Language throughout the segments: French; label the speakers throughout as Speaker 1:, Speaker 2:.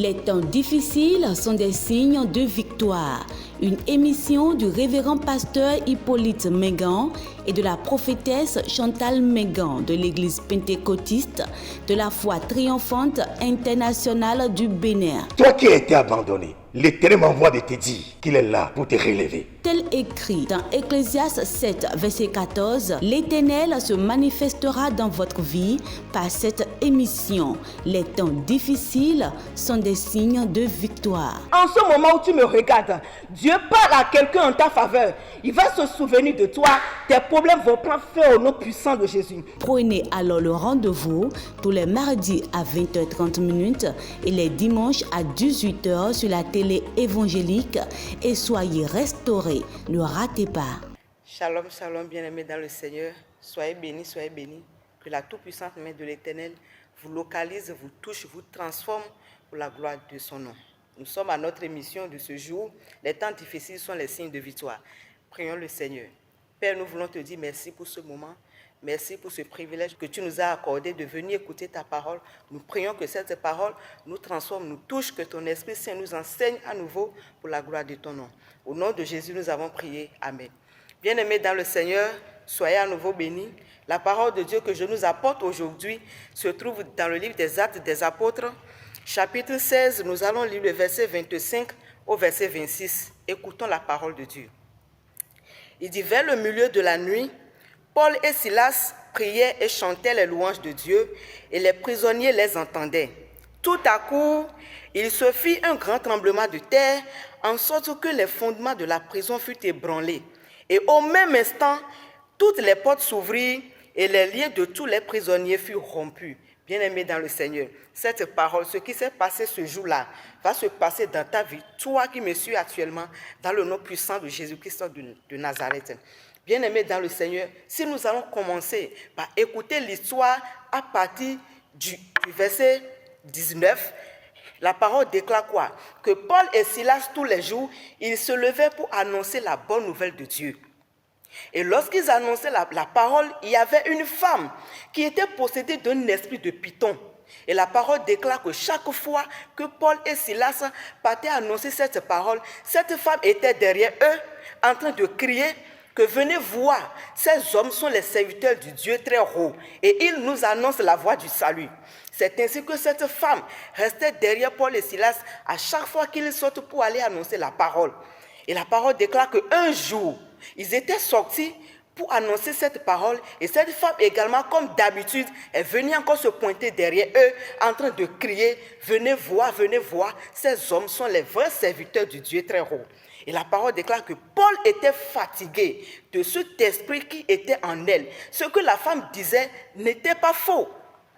Speaker 1: Les temps difficiles sont des signes de victoire. Une émission du révérend pasteur Hippolyte Mengan et de la prophétesse Chantal Mengan de l'église pentecôtiste de la foi triomphante internationale du Bénin.
Speaker 2: Toi qui as été abandonné, l'Éternel m'envoie de te dire qu'il est là pour te relever.
Speaker 1: Tel écrit dans Ecclésiaste 7, verset 14, l'Éternel se manifestera dans votre vie par cette émission. Les temps difficiles sont des signes de victoire.
Speaker 3: En ce moment où tu me regardes, Dieu parle à quelqu'un en ta faveur. Il va se souvenir de toi. Tes problèmes vont prendre fin au nom puissant de Jésus.
Speaker 1: Prenez alors le rendez-vous tous les mardis à 20h30 et les dimanches à 18h sur la télé évangélique et soyez restaurés. Ne ratez pas.
Speaker 3: Shalom, shalom, bien-aimés dans le Seigneur. Soyez bénis, soyez bénis. Que la toute-puissante main de l'Éternel vous localise, vous touche, vous transforme pour la gloire de son nom. Nous sommes à notre émission de ce jour. Les temps difficiles sont les signes de victoire. Prions le Seigneur. Père, nous voulons te dire merci pour ce moment. Merci pour ce privilège que tu nous as accordé de venir écouter ta parole. Nous prions que cette parole nous transforme, nous touche, que ton Esprit Saint nous enseigne à nouveau pour la gloire de ton nom. Au nom de Jésus, nous avons prié. Amen. Bien-aimés dans le Seigneur, soyez à nouveau bénis. La parole de Dieu que je nous apporte aujourd'hui se trouve dans le livre des Actes des Apôtres, chapitre 16. Nous allons lire le verset 25 au verset 26. Écoutons la parole de Dieu. Il dit, vers le milieu de la nuit, Paul et Silas priaient et chantaient les louanges de Dieu, et les prisonniers les entendaient. Tout à coup, il se fit un grand tremblement de terre, en sorte que les fondements de la prison furent ébranlés. Et au même instant, toutes les portes s'ouvrirent, et les liens de tous les prisonniers furent rompus. Bien-aimés dans le Seigneur, cette parole, ce qui s'est passé ce jour-là, va se passer dans ta vie, toi qui me suis actuellement, dans le nom puissant de Jésus-Christ de Nazareth. Bien-aimés dans le Seigneur, si nous allons commencer par écouter l'histoire à partir du verset 19, la parole déclare quoi? Que Paul et Silas, tous les jours, ils se levaient pour annoncer la bonne nouvelle de Dieu. Et lorsqu'ils annonçaient la parole, il y avait une femme qui était possédée d'un esprit de python. Et la parole déclare que chaque fois que Paul et Silas partaient annoncer cette parole, cette femme était derrière eux en train de crier que venez voir, ces hommes sont les serviteurs du Dieu très haut et ils nous annoncent la voie du salut. C'est ainsi que cette femme restait derrière Paul et Silas à chaque fois qu'ils sortent pour aller annoncer la parole. Et la parole déclare qu'un jour, ils étaient sortis pour annoncer cette parole et cette femme également, comme d'habitude, est venue encore se pointer derrière eux en train de crier « Venez voir, ces hommes sont les vrais serviteurs du Dieu très haut ». Et la parole déclare que Paul était fatigué de cet esprit qui était en elle. Ce que la femme disait n'était pas faux.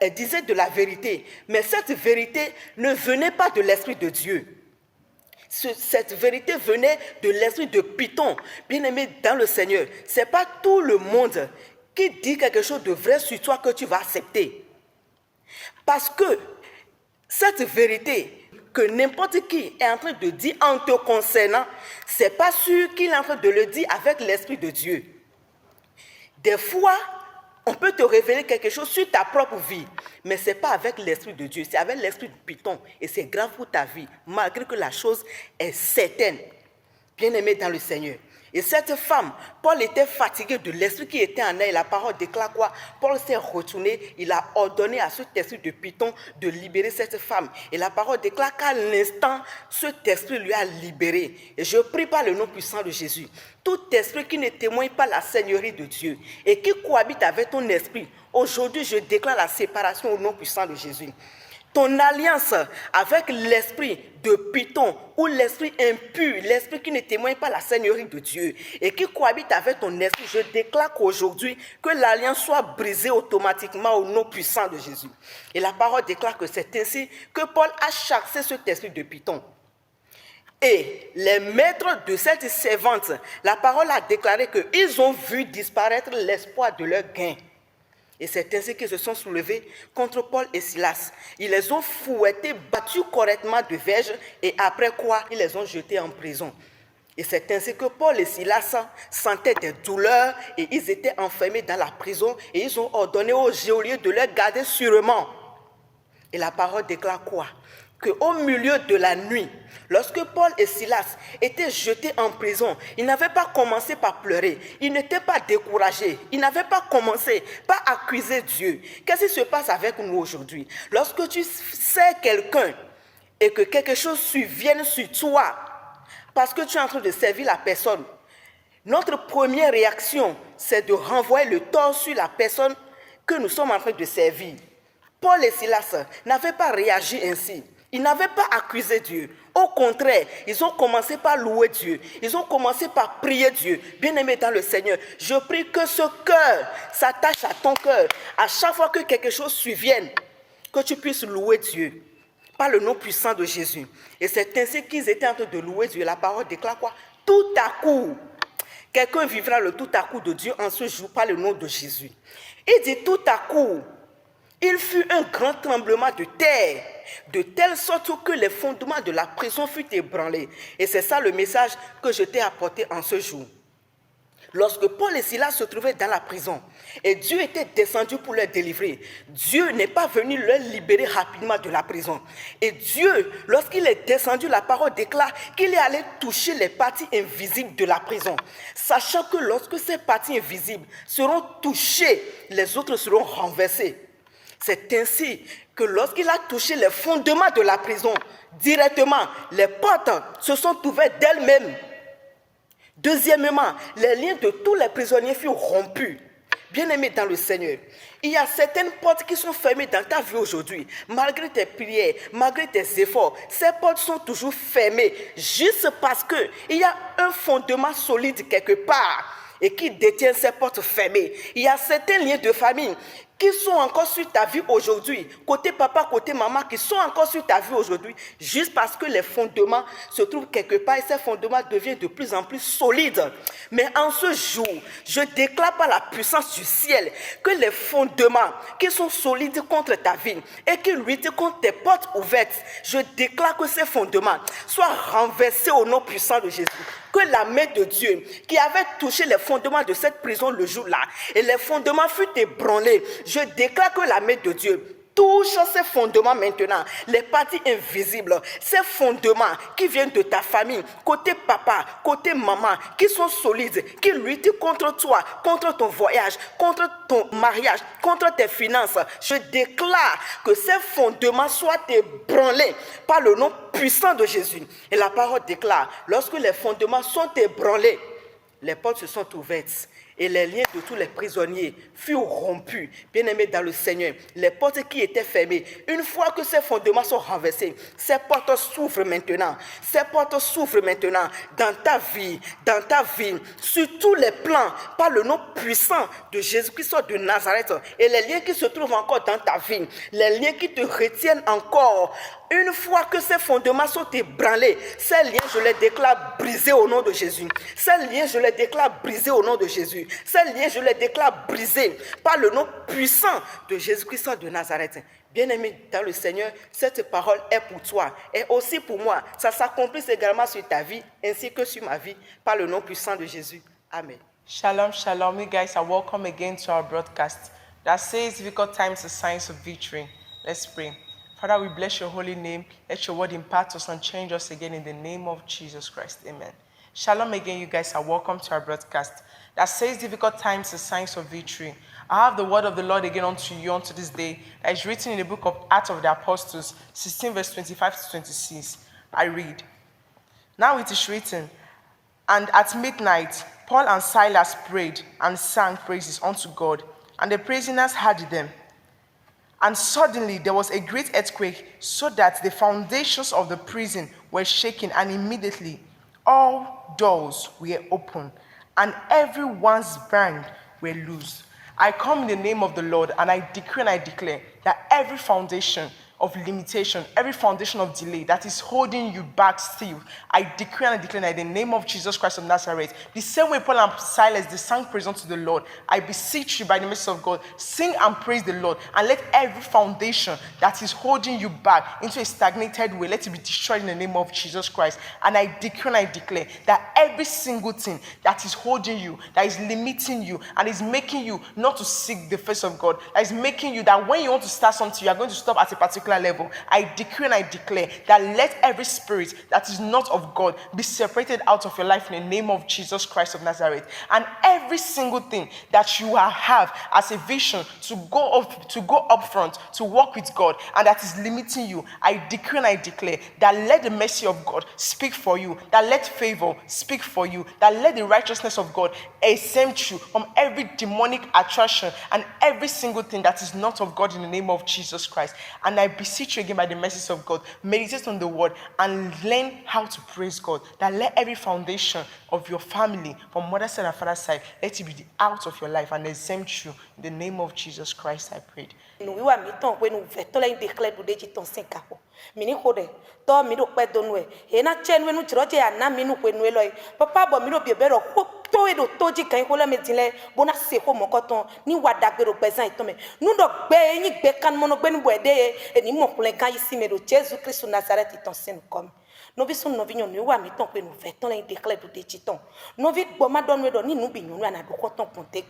Speaker 3: Elle disait de la vérité. Mais cette vérité ne venait pas de l'Esprit de Dieu. Cette vérité venait de l'esprit de Python. Bien-aimé dans le Seigneur, ce n'est pas tout le monde qui dit quelque chose de vrai sur toi que tu vas accepter. Parce que cette vérité que n'importe qui est en train de dire en te concernant, ce n'est pas sûr qu'il est en train de le dire avec l'Esprit de Dieu. Des fois, on peut te révéler quelque chose sur ta propre vie, mais ce n'est pas avec l'Esprit de Dieu, c'est avec l'Esprit de Python. Et c'est grave pour ta vie, malgré que la chose est certaine. Bien-aimé dans le Seigneur. Et cette femme, Paul était fatigué de l'esprit qui était en elle. La parole déclare quoi? Paul s'est retourné, il a ordonné à cet esprit de Python de libérer cette femme. Et la parole déclare qu'à l'instant, cet esprit lui a libéré. Et je prie par le nom puissant de Jésus. Tout esprit qui ne témoigne pas la seigneurie de Dieu et qui cohabite avec ton esprit, aujourd'hui je déclare la séparation au nom puissant de Jésus. Ton alliance avec l'esprit de Python ou l'esprit impur, l'esprit qui ne témoigne pas la seigneurie de Dieu et qui cohabite avec ton esprit, je déclare qu'aujourd'hui, que l'alliance soit brisée automatiquement au nom puissant de Jésus. Et la parole déclare que c'est ainsi que Paul a chassé cet esprit de Python. Et les maîtres de cette servante, la parole a déclaré qu'ils ont vu disparaître l'espoir de leur gain. Et c'est ainsi qu'ils se sont soulevés contre Paul et Silas. Ils les ont fouettés, battus correctement de verges, et après quoi, ils les ont jetés en prison. Et c'est ainsi que Paul et Silas sentaient des douleurs, et ils étaient enfermés dans la prison, et ils ont ordonné aux geôliers de les garder sûrement. Et la parole déclare quoi? qu'au milieu de la nuit, lorsque Paul et Silas étaient jetés en prison, ils n'avaient pas commencé par pleurer, ils n'étaient pas découragés, ils n'avaient pas commencé par accuser Dieu. Qu'est-ce qui se passe avec nous aujourd'hui? Lorsque tu sais quelqu'un et que quelque chose survienne sur toi, parce que tu es en train de servir la personne, notre première réaction, c'est de renvoyer le tort sur la personne que nous sommes en train de servir. Paul et Silas n'avaient pas réagi ainsi. Ils n'avaient pas accusé Dieu. Au contraire, ils ont commencé par louer Dieu. Ils ont commencé par prier Dieu. Bien-aimé dans le Seigneur, je prie que ce cœur s'attache à ton cœur. À chaque fois que quelque chose survienne, que tu puisses louer Dieu par le nom puissant de Jésus. Et c'est ainsi qu'ils étaient en train de louer Dieu. La parole déclare quoi? Tout à coup, quelqu'un vivra le tout à coup de Dieu en ce jour par le nom de Jésus. Il dit tout à coup, il fut un grand tremblement de terre, de telle sorte que les fondements de la prison furent ébranlés. Et c'est ça le message que je t'ai apporté en ce jour. Lorsque Paul et Silas se trouvaient dans la prison, et Dieu était descendu pour les délivrer, Dieu n'est pas venu les libérer rapidement de la prison. Et Dieu, lorsqu'il est descendu, la parole déclare qu'il est allé toucher les parties invisibles de la prison, sachant que lorsque ces parties invisibles seront touchées, les autres seront renversées. C'est ainsi que lorsqu'il a touché les fondements de la prison, directement, les portes se sont ouvertes d'elles-mêmes. Deuxièmement, les liens de tous les prisonniers furent rompus. Bien-aimés dans le Seigneur, il y a certaines portes qui sont fermées dans ta vie aujourd'hui. Malgré tes prières, malgré tes efforts, ces portes sont toujours fermées juste parce qu'il y a un fondement solide quelque part et qui détient ces portes fermées. Il y a certains liens de famille qui sont encore sur ta vie aujourd'hui, côté papa, côté maman, qui sont encore sur ta vie aujourd'hui, juste parce que les fondements se trouvent quelque part et ces fondements deviennent de plus en plus solides. Mais en ce jour, je déclare par la puissance du ciel que les fondements qui sont solides contre ta vie et qui luttent contre tes portes ouvertes, je déclare que ces fondements soient renversés au nom puissant de Jésus. Que la main de Dieu qui avait touché les fondements de cette prison le jour-là et les fondements furent ébranlés, je déclare que la main de Dieu touche ces fondements maintenant, les parties invisibles, ces fondements qui viennent de ta famille, côté papa, côté maman, qui sont solides, qui luttent contre toi, contre ton voyage, contre ton mariage, contre tes finances. Je déclare que ces fondements soient ébranlés par le nom puissant de Jésus. Et la parole déclare, lorsque les fondements sont ébranlés, les portes se sont ouvertes. Et les liens de tous les prisonniers furent rompus. Bien-aimés dans le Seigneur, les portes qui étaient fermées, une fois que ces fondements sont renversés, ces portes s'ouvrent maintenant. Ces portes s'ouvrent maintenant dans ta vie, sur tous les plans, par le nom puissant de Jésus-Christ de Nazareth. Et les liens qui se trouvent encore dans ta vie, les liens qui te retiennent encore, une fois que ces fondements sont ébranlés, ces liens, je les déclare brisés au nom de Jésus. Ces liens, je les déclare brisés au nom de Jésus. Ces liens, je les déclare brisés par le nom puissant de Jésus-Christ de Nazareth. Bien-aimé dans le Seigneur, cette parole est pour toi et aussi pour moi. Ça s'accomplisse également sur ta vie ainsi que sur ma vie par le nom puissant de Jésus. Amen.
Speaker 4: Shalom, shalom. You guys are welcome again to our broadcast that says difficult times are signs of victory. Let's pray. Father, we bless your holy name. Let your word impact us and change us again in the name of Jesus Christ. Amen. Shalom again, you guys are welcome to our broadcast that says difficult times are signs of victory. I have the word of the Lord again unto you unto this day that is written in the book of Acts of the Apostles, 16 verse 25 to 26. I read. Now it is written, and at midnight Paul and Silas prayed and sang praises unto God, and the prisoners heard them. And suddenly there was a great earthquake, so that the foundations of the prison were shaken, and immediately all doors were open, and everyone's bands were loosed. I come in the name of the Lord, and I decree and I declare that every foundation of limitation, every foundation of delay that is holding you back still, I decree and I declare that in the name of Jesus Christ of Nazareth, the same way Paul and Silas, they sang praise unto the Lord, I beseech you by the mercy of God, sing and praise the Lord, and let every foundation that is holding you back into a stagnated way, let it be destroyed in the name of Jesus Christ. And I decree and I declare that every single thing that is holding you, that is limiting you, and is making you not to seek the face of God, that is making you that when you want to start something, you are going to stop at a particular particular level, I decree and I declare that let every spirit that is not of God be separated out of your life in the name of Jesus Christ of Nazareth. And every single thing that you have as a vision to go up front, to walk with God, and that is limiting you, I decree and I declare that let the mercy of God speak for you, that let favor speak for you, that let the righteousness of God exempt you from every demonic attraction and every single thing that is not of God in the name of Jesus Christ. And I beseech you again by the mercies of God, meditate on the word and learn how to praise God, that let every foundation of your family from mother's side and father's side, let it be out of your life and exempt you in the name of Jesus Christ. I prayed.
Speaker 5: Mini kode to mi do pe donwe e na chen we nu chiroje ana mi nu pe nu eloy papa bo mi do bi bero to e do toji kan ko le me dinle bona se ko mo koton ni wa dagbero pezan iton me nu do gbe yin gbe kan mo no gbe nu bo ede e ni mo kunle kan yisi me do Jesus Christ Nazareth iton sin kom novi sun novi nyon ni wa mi ton pe nu ve ton le declare do de chiton novi gbo ma don we do ni nu bi nyon na do koton ponte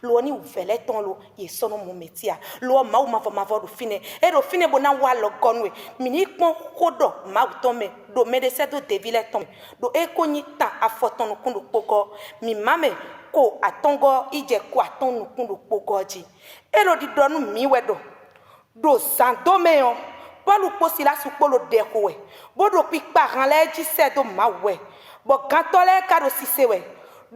Speaker 5: lo ni uvele ton lo ye sono mo metia lo ma vo do fine e do fine bona wa lo gonwe mini pon kodo ma ton me do medese do devile ton do e ko ni tan afoton no kun do pogo mi mame ko atongo ije ko aton no kun do pogo ji e lo di donu mi wedo do santo meon Paul posi la supolo dekowe bodo pipa ran le ji se do mawe bo gantole ka do sisewe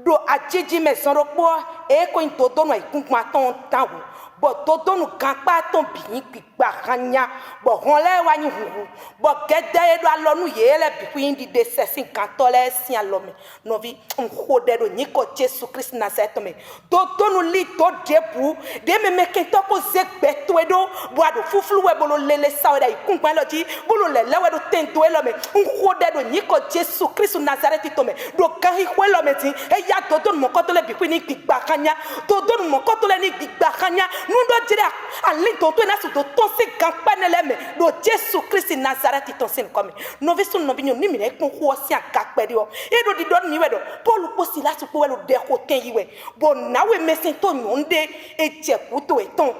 Speaker 5: do ajiji maison ro po e ko into do no ikungun aton tanwo bo to do nu kan pa ton biyin pipa ranya bo hon le wa yin hu bo gede e do alonu ye le bi kuin di de sesin gantole sin alome no vi nko de do ni ko Jesus Christ Nazareth me do nu li to debu de me meken to ko zegbe to e do bo ado fufulu we bolo lele sa da ikungun lo ji bolo le lewe do tento e lo me nko de do ni ko Jesus Christ Nazareth to me do kan hi ko lo me tin e ya do mo ko to le bi kuin ni pipa kanya do mo ko to le ni pipa kanya nundo jira ali to na su to se campagne le me do Jesus Christ Nazareth to sin come no visu no binyo ni mi ne kun ko si aka pere o e do di don mi we do Paul po si la su po we lo de ko ten yiwe bo na we mesin to nyonde e je puto e ton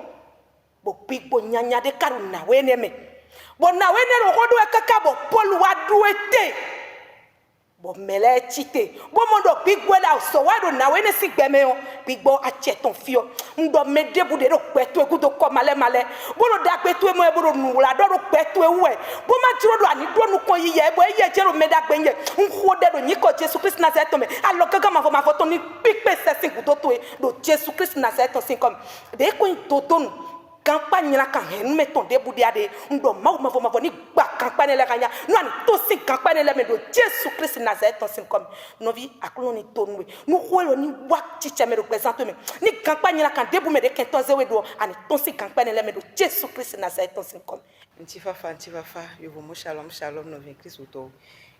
Speaker 5: bo pigbo nyanya de karu na we ne me bo na we ne ro ko do e kaka bo Paul wa du ete bo mele chite bo mondo pigbo la so wa do na we ne si gbeme o pigbo a cheton fio ndo me debu de ro peto e gudo ko male bo lo da peto e mo e bo nu la do ro peto e we bo ma jiro do ani do nu kon yiye bo ye jero me da gbe nye nko de do nyiko Jesus Christ Nazareth to me alo gaga ma fo to ni pipe se gudo to e do Jesus Christ Nazareth sin comme de ko to ton campagne la kan hen meton debu dia de ndo ma fo ni gba campagne la kanya no ani to sin campagne la me do Jesus Christ Nazareth sin comme no vi akulo ni tonwe no ko ni wa chiche me represente me ni campagne la kan debu me de 14 we do ani to sin campagne la me do Jesus Christ Nazareth sin comme
Speaker 3: Ntifafa yovo mo shalom no vi Christ to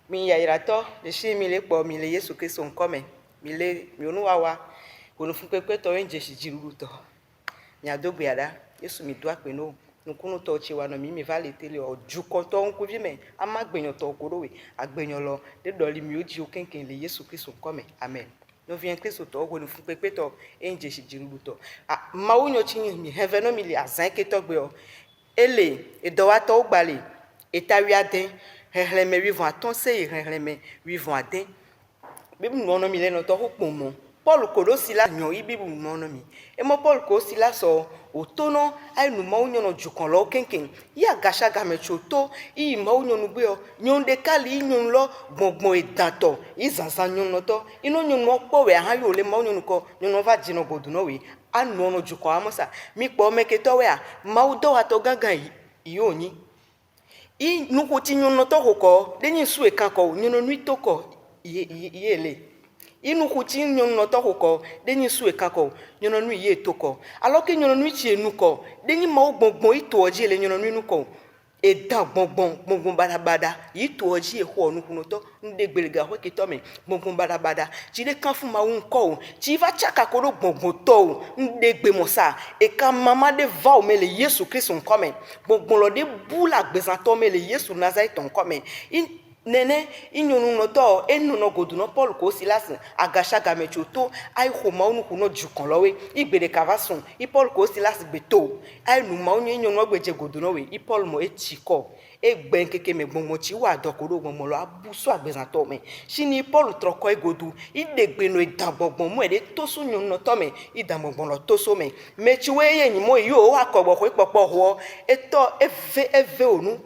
Speaker 3: mi ya irato de shi mi le po mi le Yesu Christ on come mi le mi onu wawa onu fun pepe to enje shi jiru to mi adogbe ada Yesu mi do ape no nkunu to chi wa no mi vale tele oju ko to nku vi me ama gbeyan to korowe agbeyan lo de doli mi oji o kenken le Yesu Christ come amen no vien Christ to onu fun pepe to enje shi jiru to ma wo nyo chi mi heaven no mi le azan ke to gbe o ele edowa to gbale etawi aden hehleme wi von aton se hehleme wi von aden bibu no no mi le no to hopon mo Paul kolosi la nyo ibibu mo no mi e mo Paul ko si la so otono ai nu mo nyo no jukan lo kenken ya gasha ga me choto i mo nyo nu gbe o nyon de kali nyon lo gbongbon edato izansan nyon no to ino nyon mo po we han yo le mo nyon ko nyon no va jino godu no we anu no jukan amosa mi po meke to we a ma do wa to gangan yi oni i nu ko ti nyon no to ko de yin su e kan ko nyon no nui to ko yele inu kuchi nyon no to ko de yin su e kan ko nyon no nui ye to ko alo ke nyon no nui chi enu ko de yin ma ogbongbon ito oji le nyon no nui nu ko e dan gbongbon badabada ito oji e ho onu kuno to nde gbelega ho ke to me gbongbon badabada ji le kan fun ma un ko ji va chaka ko do gbongbon to nde gbe mo sa e kan mama de va o me le Yesu Christ on come gbongbon lo de bula gbezan to me le Yesu Nazareth on come nene inyonu noto enu no godu no Paul ko Silas agacha gamechoto ai khoma unu kuno jukon lowe igbere kavason I Paul ko Silas beto ai nu ma onye inyonu ogbeje godu no we I Paul mo etiko egben keke me gbonmo chi wa dokoro gbonmo lo abuso agbezan to me shini Paul troko egodu idegbe no idangbongbon mo ede tosu nyonu no to me idangbongbon lo toso me mechiwe yin mo yo akogbo ko ipopo ho eto eve onu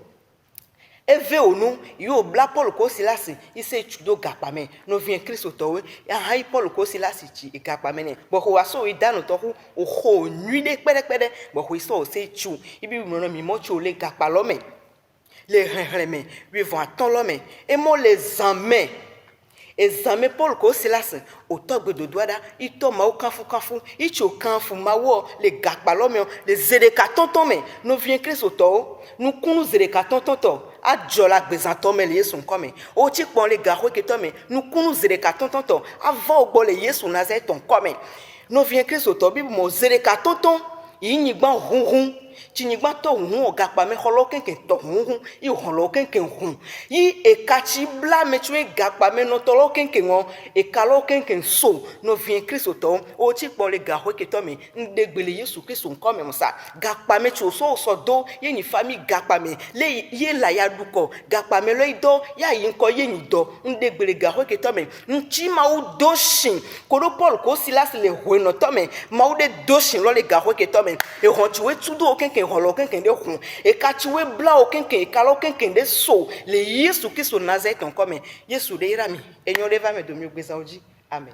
Speaker 3: eve onu yo bla Paul ko Silas ise chudo gapame no vien Kristo towe aha Paul ko Silas chi gapame ne bo ho waso idanu to ho o nuide pere bo ho iso se chu ibi mo no mi mo chu le gapalo me les reins lui vont attendre l'homme et moi les amène examen Paul ko Silas o togbe do doada I to ma o kanfu I cho kanfu ma wo le gakpa l'homme les zereka tonton me no vient Christ to nous kunu zereka tonton to a jola gbezanto me le Yesu comme o ti pon le garwe ke to me nous kunu zereka tonton to avant ogbo le Yesu Nazareth ton comme no vient Christ to bi mo zereka tonton yinigban hunhun tinigban to hun ogapa me holo kenken to hunhun I holo kenken hun yi ekachi bla me tue gapa me no to lo kenken on e kalo kenken so no vient Christ to o ti po le gaho ke to me ndegbele Yesu Christ nko me musa gapa me chu so do ye ni famille gapa me le ye la ya duko gapa me lo ido ya yi nko ye ni do ndegbele gaho ke to me nchi ma u doshin ko do Paul ko Silas le ho no to me ma u de doshin lo le gaho ke to me e hon tuwe tudo kenken holo kenken de hun e ka tuwe bla o kenken e kalo kenken de so le Yesu Kristo Nazareth on comme Yesu de irami enyo leva me do mi gbesa oji amen.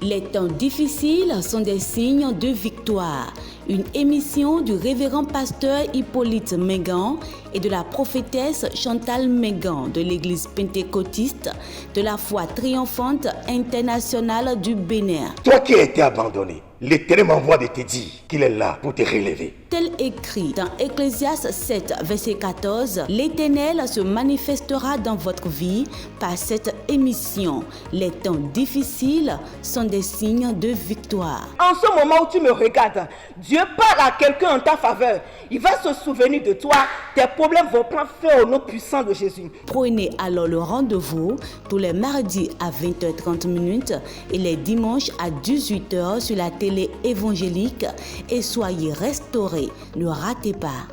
Speaker 1: Les temps difficiles sont des signes de victoire. Une émission du révérend pasteur Hippolyte Mengan et de la prophétesse Chantal Mengan de l'église pentecôtiste de la foi triomphante internationale du Bénin.
Speaker 2: Toi qui as été abandonné, l'Éternel m'envoie de te dire qu'il est là pour te relever.
Speaker 1: Tel écrit dans Ecclésiaste 7, verset 14, l'Éternel se manifestera dans votre vie par cette émission. Les temps difficiles sont des signes de victoire.
Speaker 6: En ce moment où tu me regardes, Dieu parle à quelqu'un en ta faveur. Il va se souvenir de toi. Tes problèmes vont prendre fin au nom puissant de Jésus.
Speaker 1: Prenez alors le rendez-vous tous les mardis à 20h30 et les dimanches à 18h sur la télé évangélique et soyez restaurés. Ne ratez pas.